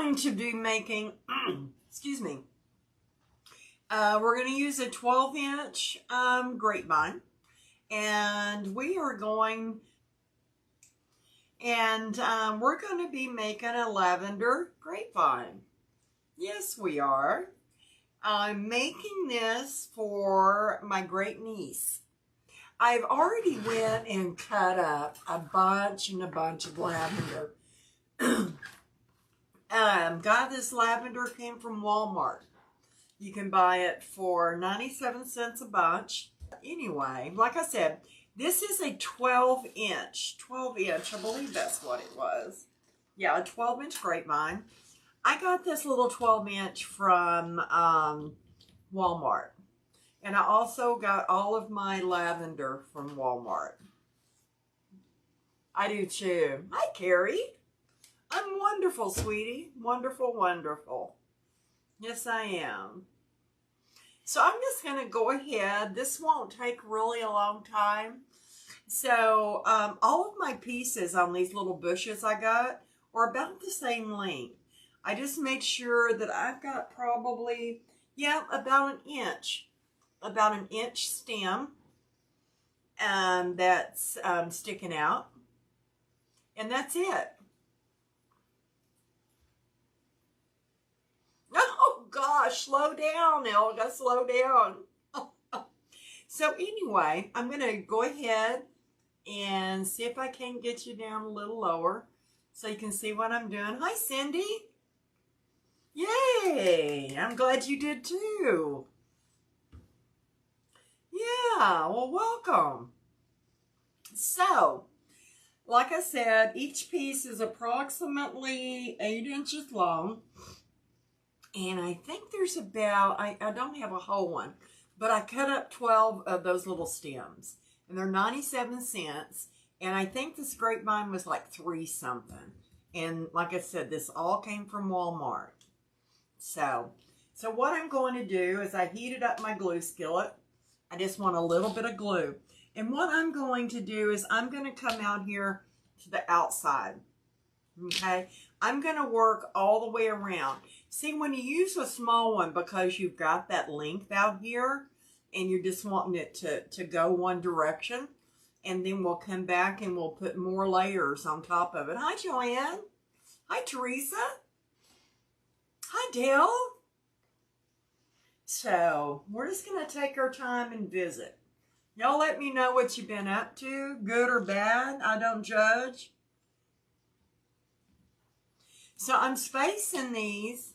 going to be making, excuse me, we're going to use a 12-inch grapevine, and we're going to be making a lavender grapevine. Yes, we are. I'm making this for my great niece. I've already went and cut up a bunch of lavender. Got this lavender, came from Walmart. You can buy it for 97 cents a bunch. Anyway, like I said, this is a 12-inch, I believe that's what it was. Yeah, a 12-inch grapevine. I got this little 12-inch from Walmart. And I also got all of my lavender from Walmart. I do too. Hi, Carrie. I'm wonderful, sweetie. Wonderful, wonderful. Yes, I am. So I'm just going to go ahead. This won't take really a long time. So all of my pieces on these little bushes I got are about the same length. I just made sure that I've got probably, yeah, about an inch stem that's sticking out. And that's it. Oh gosh, slow down, Elga, slow down. So anyway, I'm going to go ahead and see if I can get you down a little lower so you can see what I'm doing. Hi, Cindy. Yay, I'm glad you did too. Yeah, well, welcome. So, like I said, each piece is approximately 8 inches long. And I think there's about, I don't have a whole one, but I cut up 12 of those little stems. And they're 97 cents. And I think this grapevine was like 3 something. And like I said, this all came from Walmart. So what I'm going to do is I heated up my glue skillet. I just want a little bit of glue. And what I'm going to do is I'm going to come out here to the outside. Okay? I'm going to work all the way around. See, when you use a small one, because you've got that length out here, and you're just wanting it to go one direction, and then we'll come back and we'll put more layers on top of it. Hi, Joanne. Hi, Teresa. Hi, Dale. So, we're just going to take our time and visit. Y'all let me know what you've been up to, good or bad. I don't judge. So, I'm spacing these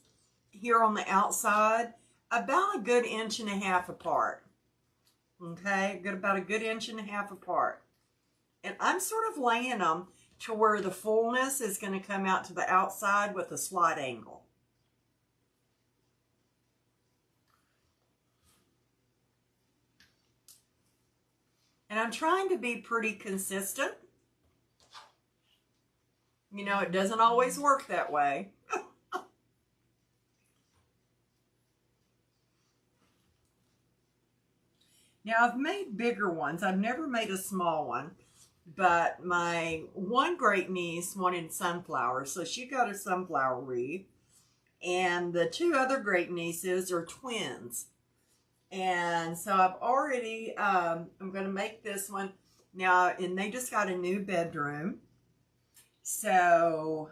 here on the outside about a good 1.5 inches apart. Okay, about a good 1.5 inches apart. And I'm sort of laying them to where the fullness is going to come out to the outside with a slight angle. And I'm trying to be pretty consistent. You know, it doesn't always work that way. Now, I've made bigger ones. I've never made a small one. But my one great niece wanted sunflowers, so she got a sunflower wreath. And the 2 other great nieces are twins. And so I've already, I'm going to make this one. Now, and they just got a new bedroom. So,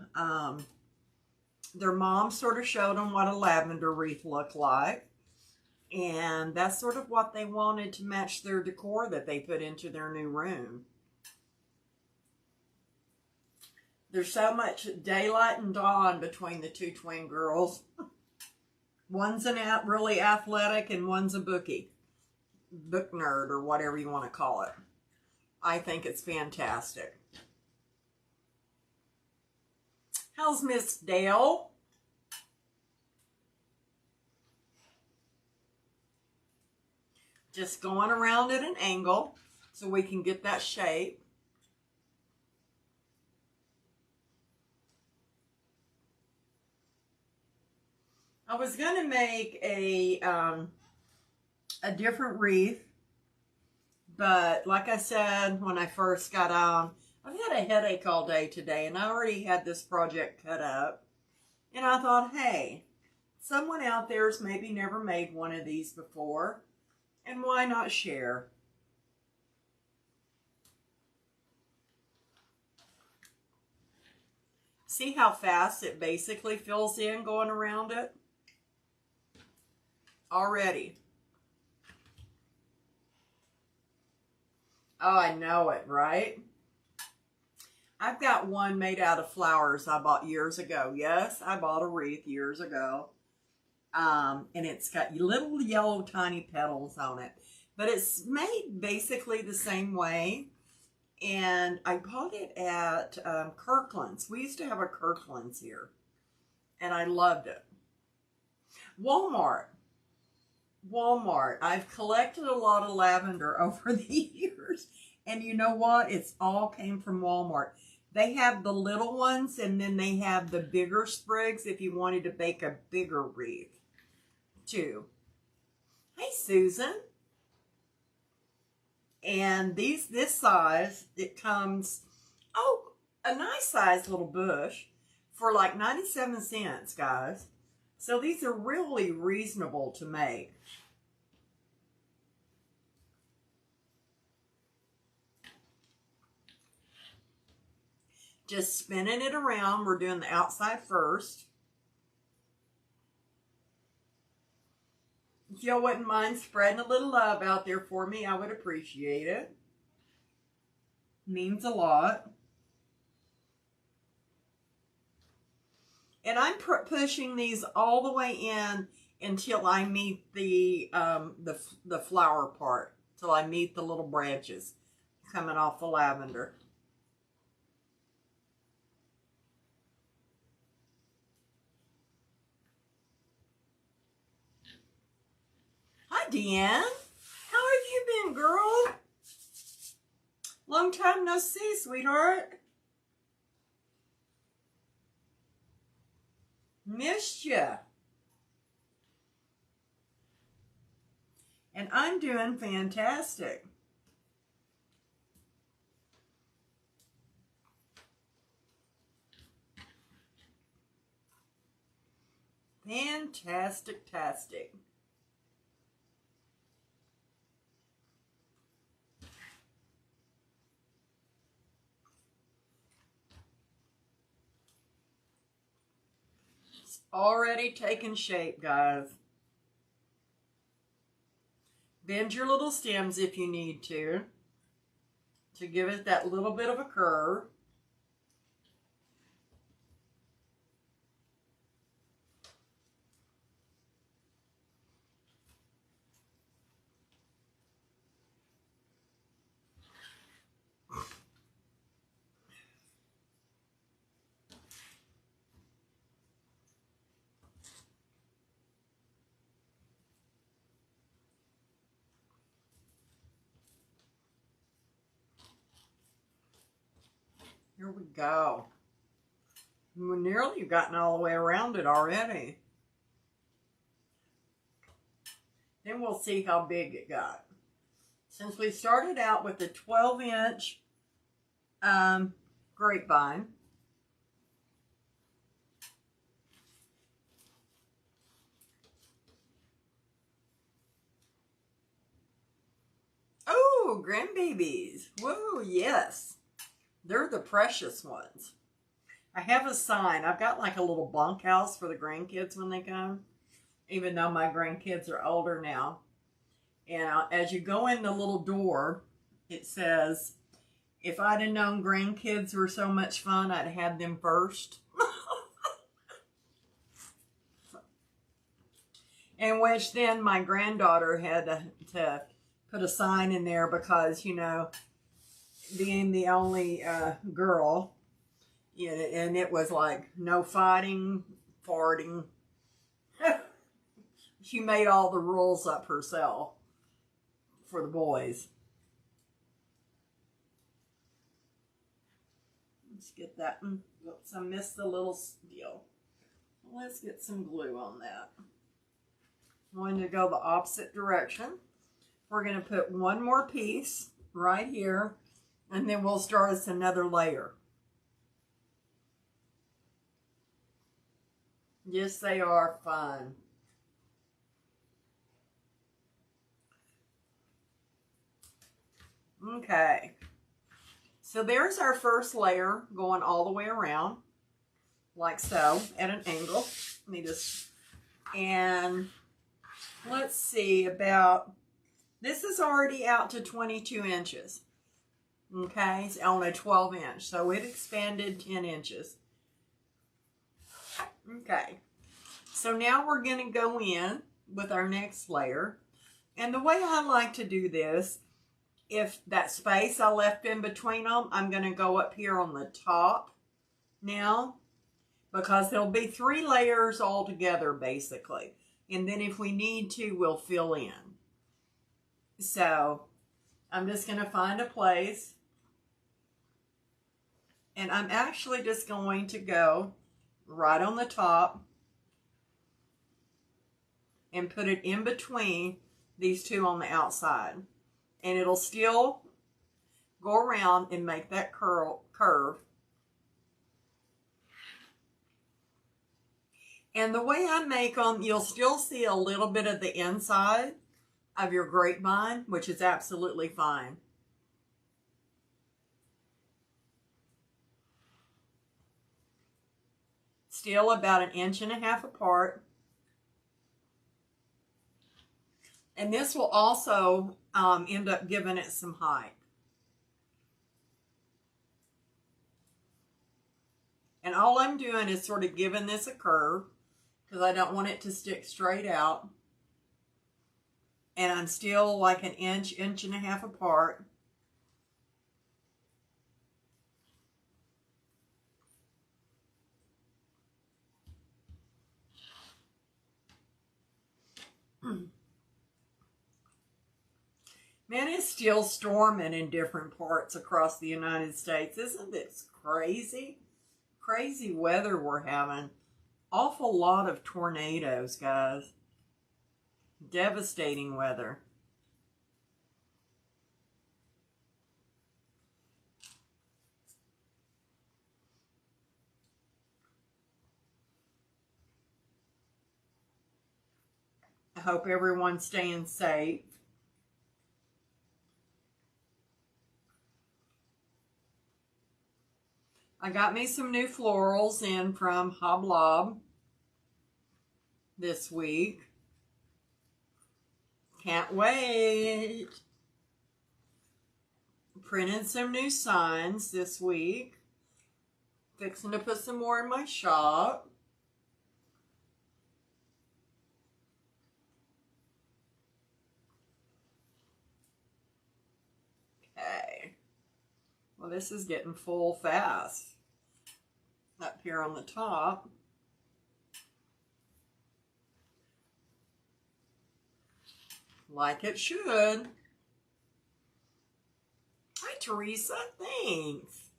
their mom sort of showed them what a lavender wreath looked like. And that's sort of what they wanted to match their decor that they put into their new room. There's so much daylight and dawn between the 2 twin girls. One's really athletic and one's a book nerd, or whatever you want to call it. I think it's fantastic. How's Miss Dale? Just going around at an angle so we can get that shape. I was going to make a different wreath, but like I said when I first got on, I've had a headache all day today, and I already had this project cut up. And I thought, hey, someone out there's maybe never made one of these before, and why not share? See how fast it basically fills in going around it? Already. Oh, I know it, right? I've got one made out of flowers I bought years ago. Yes, I bought a wreath years ago. And it's got little yellow tiny petals on it. But it's made basically the same way. And I bought it at Kirkland's. We used to have a Kirkland's here. And I loved it. Walmart. I've collected a lot of lavender over the years. And you know what? It's all came from Walmart. They have the little ones, and then they have the bigger sprigs if you wanted to bake a bigger wreath, too. Hey, Susan. And this size, it comes, a nice sized little bush for like 97 cents, guys. So these are really reasonable to make. Just spinning it around. We're doing the outside first. If y'all wouldn't mind spreading a little love out there for me, I would appreciate it. Means a lot. And I'm pushing these all the way in until I meet the flower part. Till I meet the little branches coming off the lavender. Hi, Deanne. How have you been, girl? Long time no see, sweetheart. Missed ya. And I'm doing fantastic. Fantastic-tastic. It's already taken shape, guys. Bend your little stems if you need to give it that little bit of a curve. Here we go. We're nearly gotten all the way around it already. Then we'll see how big it got. Since we started out with the 12-inch grapevine, oh, grandbabies. Whoa, yes. They're the precious ones. I have a sign. I've got like a little bunkhouse for the grandkids when they come, even though my grandkids are older now. And as you go in the little door, it says, if I'd have known grandkids were so much fun, I'd have had them first. In which then my granddaughter had to put a sign in there because, you know, being the only girl, and it was like no fighting, farting. She made all the rules up herself for the boys. Let's get that. Oops, I missed the little deal. Let's get some glue on that. I'm going to go the opposite direction. We're going to put one more piece right here, and then we'll start us another layer. Yes, they are fun. Okay. So there's our first layer going all the way around, like so, at an angle. Let me just, and let's see, about, this is already out to 22 inches. Okay, it's on a 12-inch, so it expanded 10 inches. Okay, so now we're going to go in with our next layer. And the way I like to do this, if that space I left in between them, I'm going to go up here on the top now, because there'll be 3 layers all together basically. And then if we need to, we'll fill in. So I'm just going to find a place. And I'm actually just going to go right on the top and put it in between these 2 on the outside. And it'll still go around and make that curve. And the way I make them, you'll still see a little bit of the inside of your grapevine, which is absolutely fine. Still about 1.5 inches apart. And this will also end up giving it some height. And all I'm doing is sort of giving this a curve, because I don't want it to stick straight out. And I'm still like 1 inch, 1.5 inches apart. Man, it's still storming in different parts across the United States. Isn't this crazy? Crazy weather we're having. Awful lot of tornadoes, guys. Devastating weather. I hope everyone's staying safe. I got me some new florals in from Hoblob this week. Can't wait. Printed some new signs this week. Fixing to put some more in my shop. Okay. Well, this is getting full fast. Up here on the top. Like it should. Hi, Teresa. Thanks.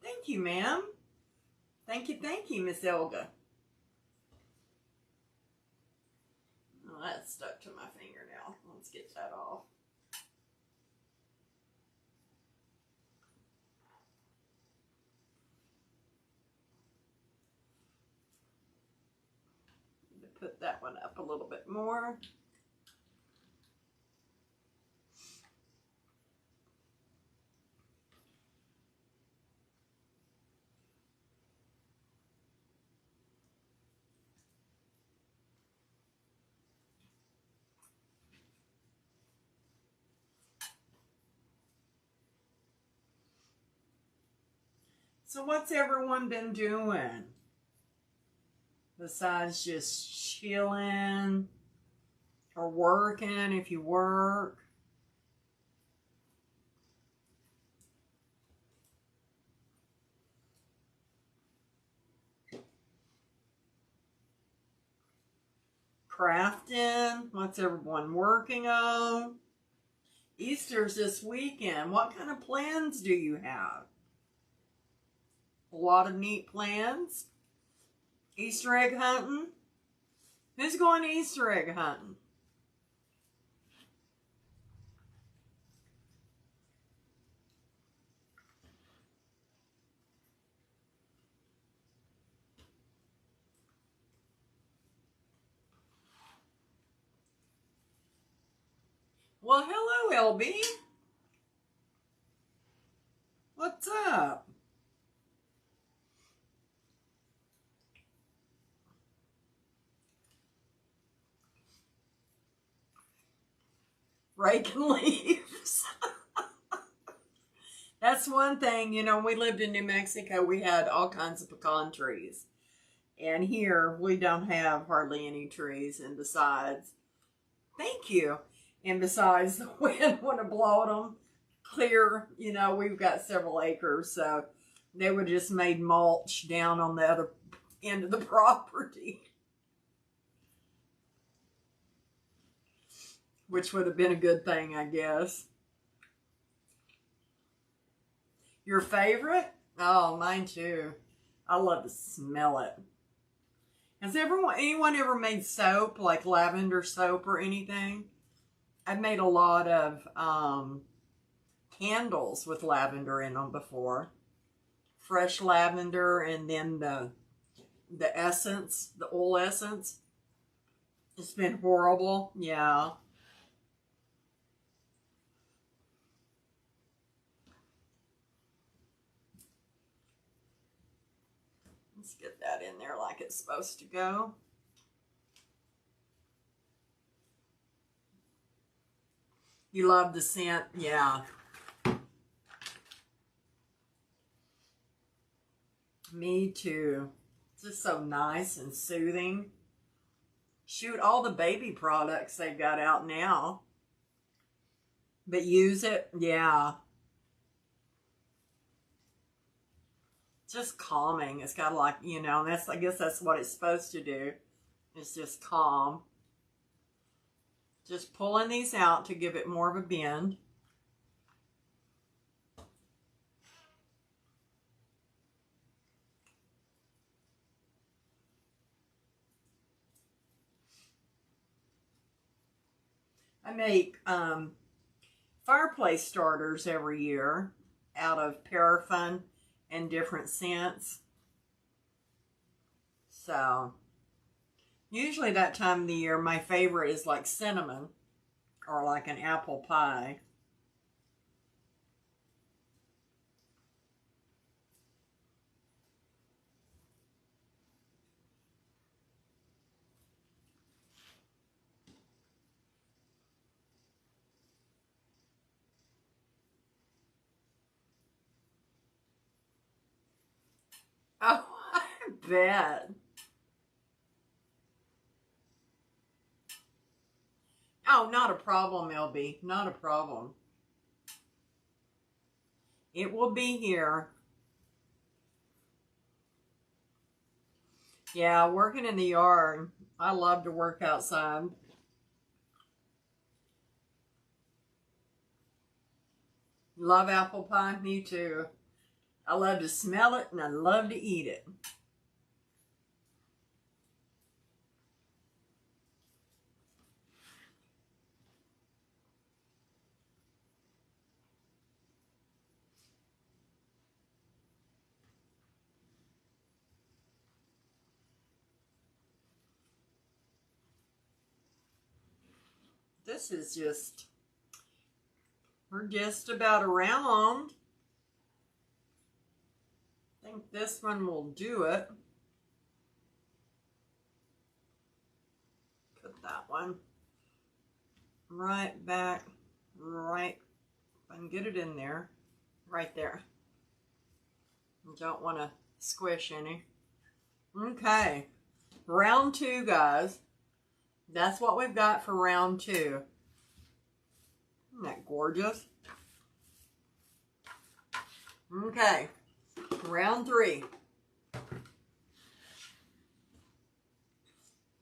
Thank you, ma'am. Thank you, Miss Elga. Oh, that's stuck to my finger now. Let's get that off. Put that one up a little bit more. So what's everyone been doing? Besides just chilling or working if you work. Crafting. What's everyone working on? Easter's this weekend. What kind of plans do you have? A lot of neat plans. Easter egg hunting. Who's going Easter egg hunting? Well, hello, LB. What's up? Raking leaves. That's one thing, you know, when we lived in New Mexico, we had all kinds of pecan trees. And here, we don't have hardly any trees. And besides, thank you. And besides, the wind would have blown them clear. You know, we've got several acres, so they would have just made mulch down on the other end of the property, which would have been a good thing, I guess. Your favorite? Oh, mine too. I love to smell it. Has anyone ever made soap, like lavender soap or anything? I've made a lot of candles with lavender in them before. Fresh lavender and then the essence, the oil essence. It's been horrible. Yeah. Let's get that in there like it's supposed to go. You love the scent? Yeah. Me too. It's just so nice and soothing. Shoot, all the baby products they've got out now. But use it? Yeah. Just calming. It's got like, you know, I guess that's what it's supposed to do. It's just calm. Just pulling these out to give it more of a bend. I make fireplace starters every year out of paraffin and different scents. So usually that time of the year, my favorite is like cinnamon or like an apple pie. Oh, I bet. Oh, not a problem, LB. Not a problem. It will be here. Yeah, working in the yard. I love to work outside. Love apple pie? Me too. I love to smell it and I love to eat it. This is just, we're just about around. I think this one will do it. Put that one right back, right. If I can get it in there, right there. You don't want to squish any. Okay, round two, guys. That's what we've got for round two. Isn't that gorgeous? Okay, round three.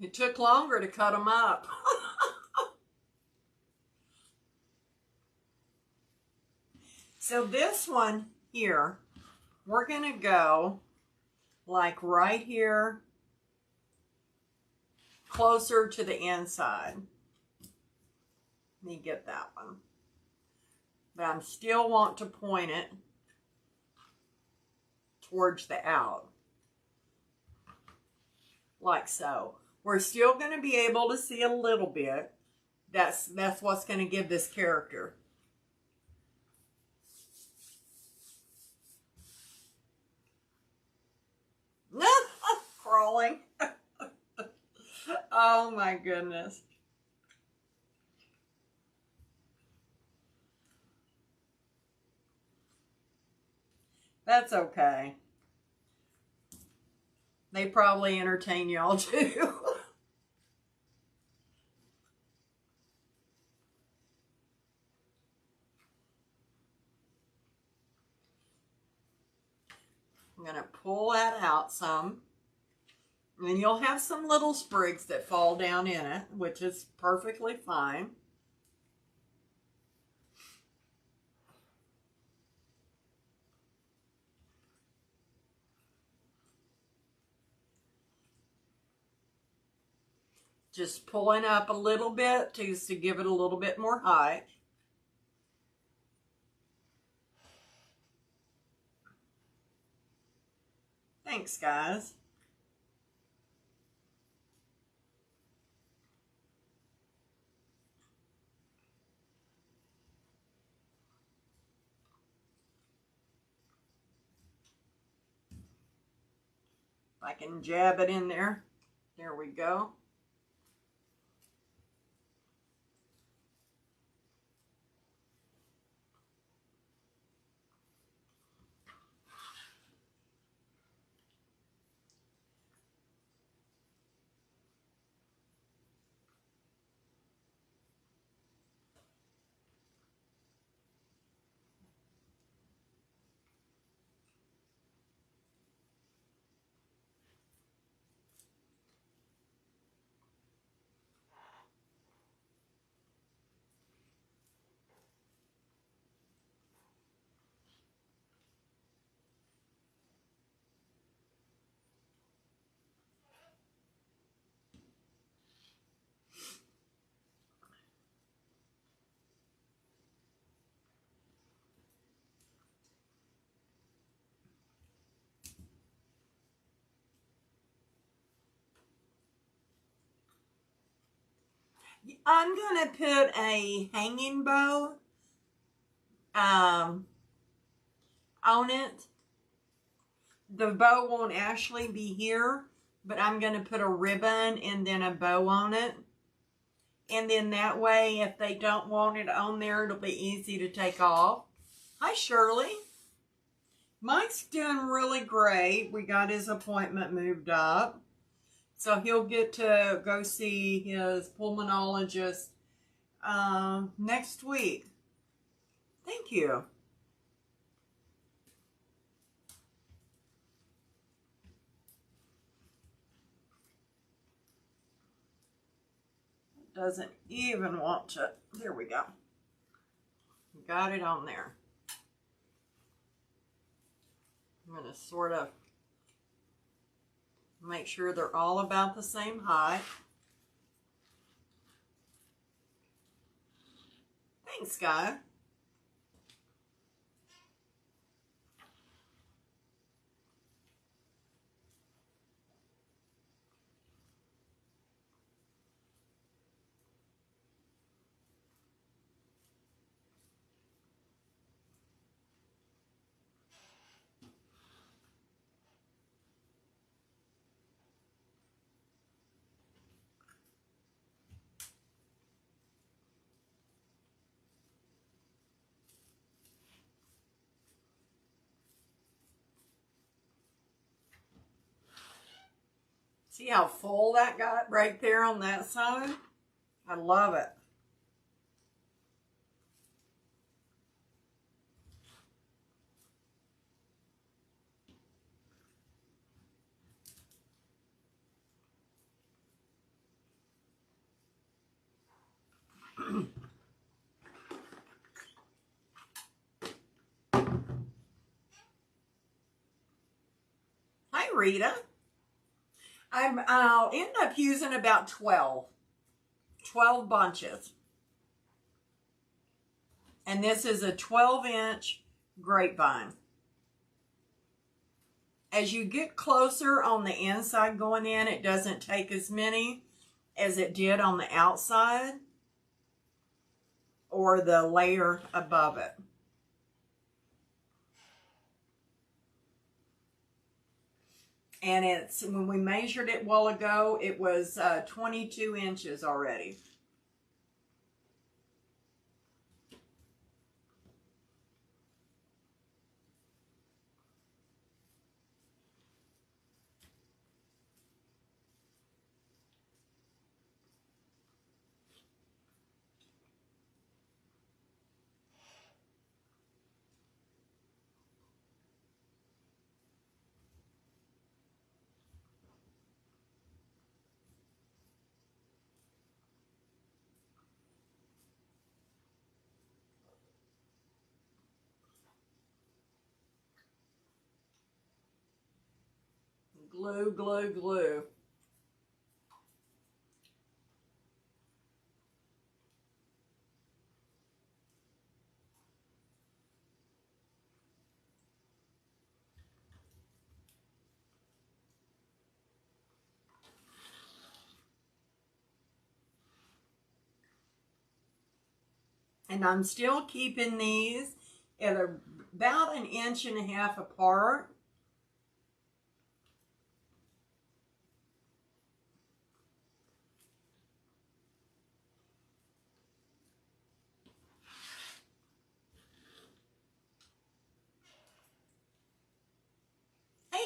It took longer to cut them up. So this one here, we're going to go like right here, closer to the inside. Let me get that one. But I still want to point it towards the out. Like so. We're still going to be able to see a little bit, That's what's going to give this character. Crawling. Oh my goodness. That's okay. They probably entertain y'all too. I'm going to pull that out some. And you'll have some little sprigs that fall down in it, which is perfectly fine. Just pulling up a little bit just to give it a little bit more height. Thanks, guys. If I can jab it in there. There we go. I'm going to put a hanging bow on it. The bow won't actually be here, but I'm going to put a ribbon and then a bow on it. And then that way, if they don't want it on there, it'll be easy to take off. Hi, Shirley. Mike's doing really great. We got his appointment moved up. So he'll get to go see his pulmonologist next week. Thank you. Doesn't even want to. There we go. Got it on there. I'm going to sort of make sure they're all about the same height. Thanks, guy. See how full that got right there on that side? I love it. Hi, Rita. I'll end up using about 12 bunches. And this is a 12-inch grapevine. As you get closer on the inside going in, it doesn't take as many as it did on the outside. or the layer above it. And it's, when we measured it a while ago, it was 22 inches already. Glue, glue, glue. And I'm still keeping these at about 1.5 inches apart.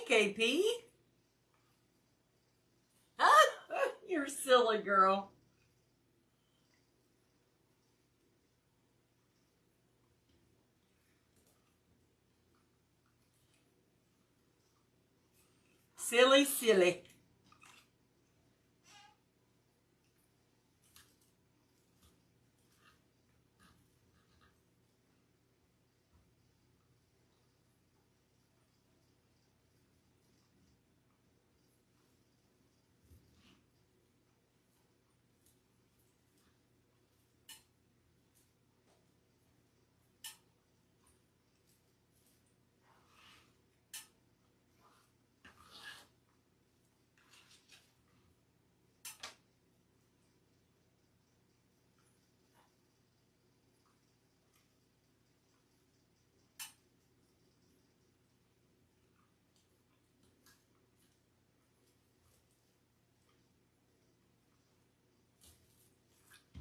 Hey, KP. You're silly, girl. Silly, silly.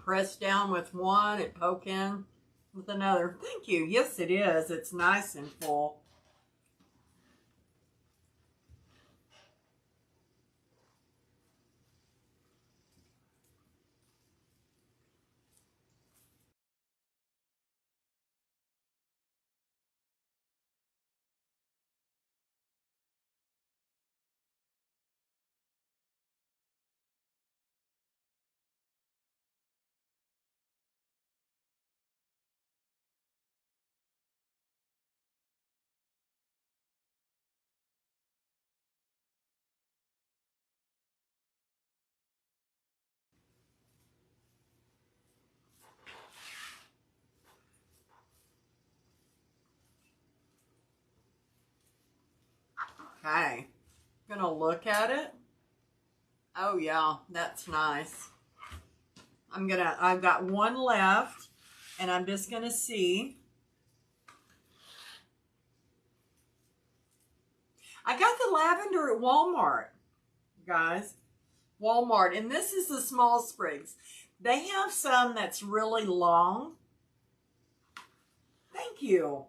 Press down with one and poke in with another. Thank you. Yes, it is. It's nice and full. Okay. Gonna look at it. Oh yeah, that's nice. I've got one left, and I'm just gonna see. I got the lavender at Walmart, guys. Walmart, and this is the small sprigs. They have some that's really long. Thank you.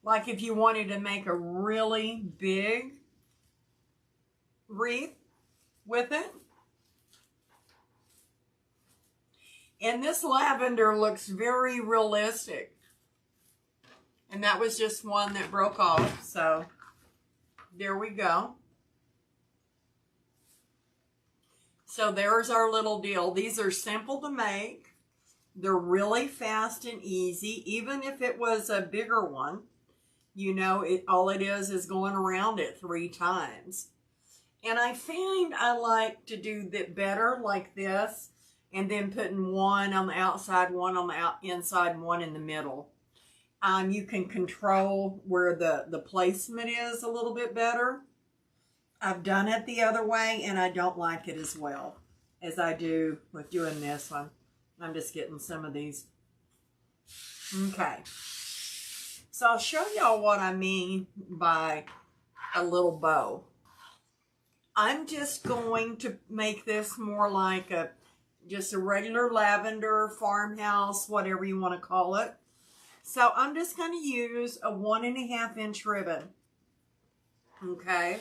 Like if you wanted to make a really big wreath with it. And this lavender looks very realistic. And that was just one that broke off. So there we go. So there's our little deal. These are simple to make. They're really fast and easy. Even if it was a bigger one, you know, all it is going around it 3 times. And I find I like to do that better like this, and then putting one on the outside, one on the inside, and one in the middle. You can control where the placement is a little bit better. I've done it the other way, and I don't like it as well. as I do with doing this one. I'm just getting some of these. Okay. So I'll show y'all what I mean by a little bow. I'm just going to make this more like just a regular lavender farmhouse, whatever you want to call it. So I'm just going to use a 1.5 inch ribbon. Okay.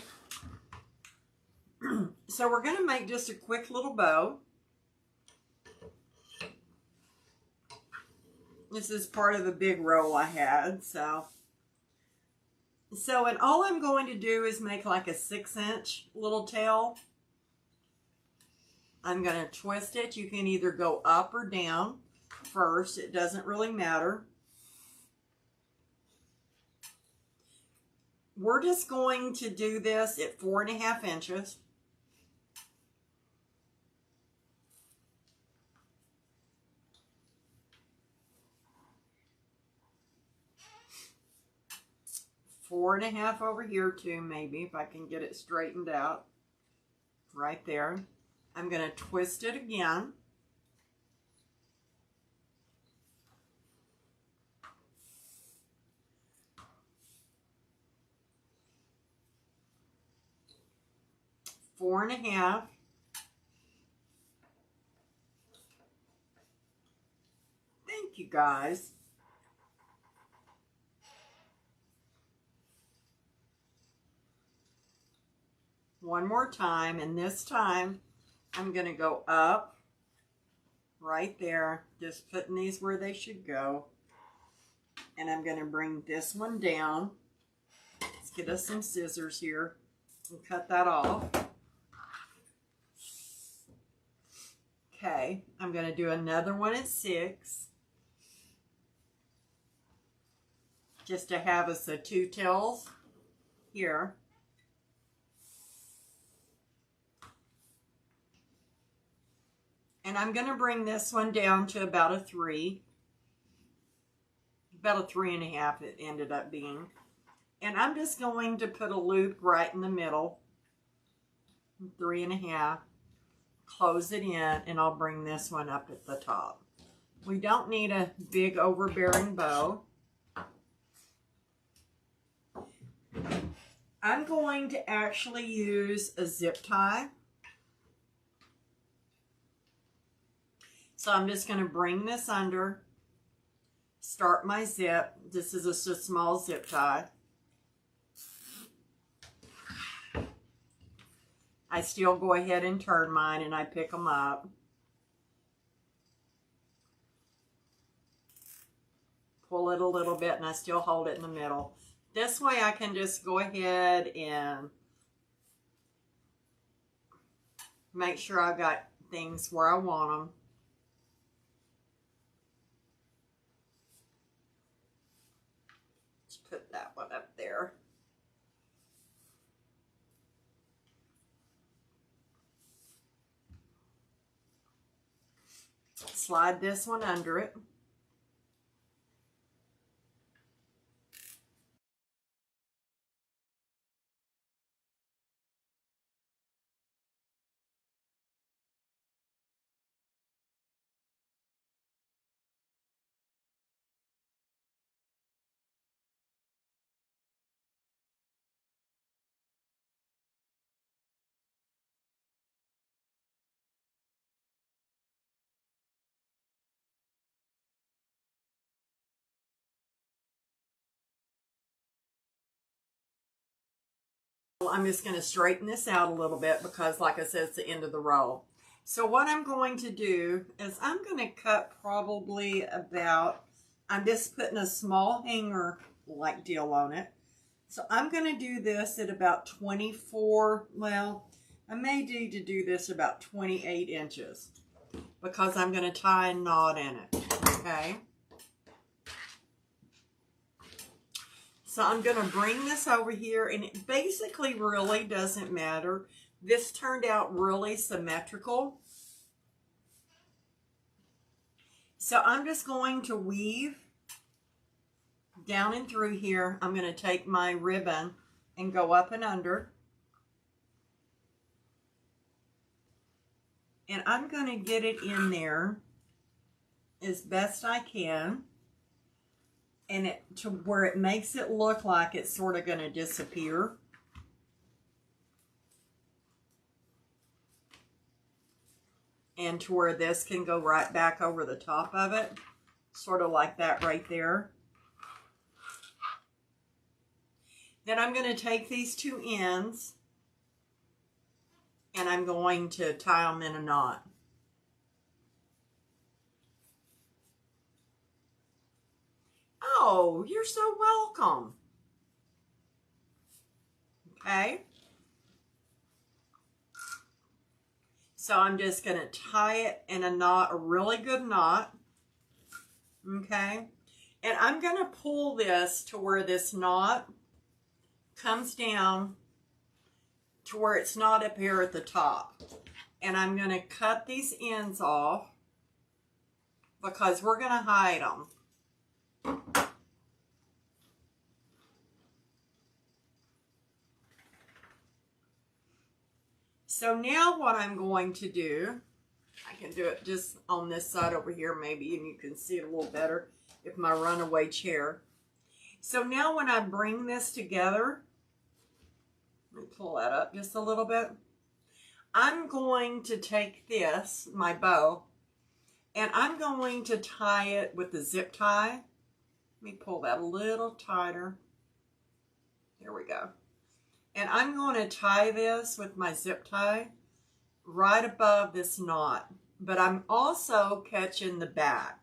So we're going to make just a quick little bow. This is part of the big roll I had. So and all I'm going to do is make like a 6-inch little tail. I'm going to twist it. You can either go up or down first. It doesn't really matter. We're just going to do this at 4.5 inches. Four and a half over here too, maybe, if I can get it straightened out. Right there. I'm going to twist it again. Four and a half. Thank you, guys. One more time, and this time I'm going to go up right there, just putting these where they should go. And I'm going to bring this one down. Let's get us some scissors here and cut that off. Okay, I'm going to do another one at 6. Just to have us a 2 tails here. And I'm going to bring this one down to about a 3. About a 3.5 it ended up being. And I'm just going to put a loop right in the middle. 3.5. Close it in, and I'll bring this one up at the top. We don't need a big overbearing bow. I'm going to actually use a zip tie. So I'm just going to bring this under, start my zip. This is just a small zip tie. I still go ahead and turn mine, and I pick them up. Pull it a little bit, and I still hold it in the middle. This way I can just go ahead and make sure I've got things where I want them. Put that one up there. Slide this one under it. I'm just going to straighten this out a little bit because, like I said, it's the end of the roll. So what I'm going to do is I'm going to cut probably about, I'm just putting a small hanger like deal on it. So I'm going to do this at about 24, well, I may need to do this about 28 inches because I'm going to tie a knot in it, okay? So I'm going to bring this over here, and it basically really doesn't matter. This turned out really symmetrical. So I'm just going to weave down and through here. I'm going to take my ribbon and go up and under. And I'm going to get it in there as best I can, and it to where it makes it look like it's sort of going to disappear. And to where this can go right back over the top of it, sort of like that right there. Then I'm going to take these two ends and I'm going to tie them in a knot. Oh, you're so welcome. Okay. So I'm just going to tie it in a knot, a really good knot. Okay. And I'm going to pull this to where this knot comes down to where it's not up here at the top. And I'm going to cut these ends off because we're going to hide them. So now what I'm going to do, I can do it just on this side over here maybe, and you can see it a little better with my runaway chair. So now when I bring this together, let me pull that up just a little bit. I'm going to take this, my bow, and I'm going to tie it with the zip tie. Let me pull that a little tighter. There we go. And I'm going to tie this with my zip tie right above this knot. But I'm also catching the back.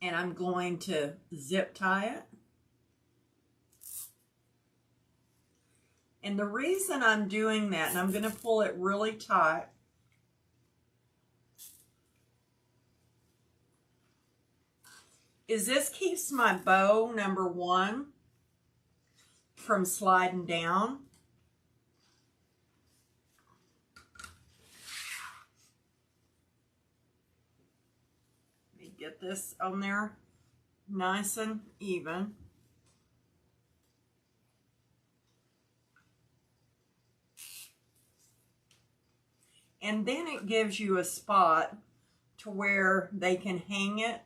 And I'm going to zip tie it. And the reason I'm doing that, and I'm going to pull it really tight, is this keeps my bow, number one, from sliding down. Let me get this on there nice and even. And then it gives you a spot to where they can hang it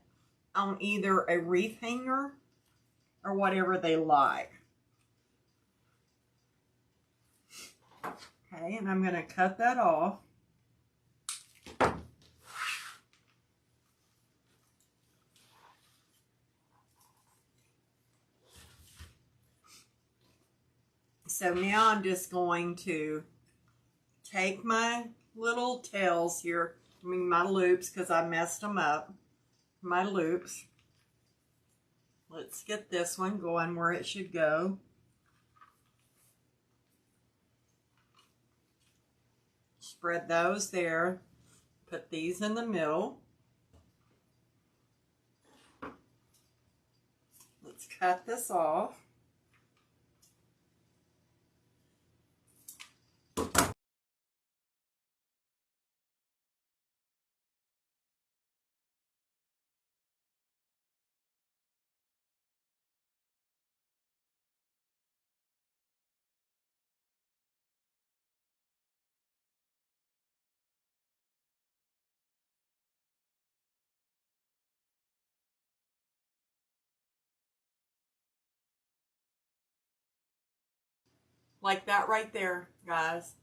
on either a wreath hanger or whatever they like. Okay, and I'm going to cut that off. So now I'm just going to take my little tails here, I mean my loops, because I messed them up, my loops. Let's get this one going where it should go. Spread those there. Put these in the middle. Let's cut this off. Like that right there, guys.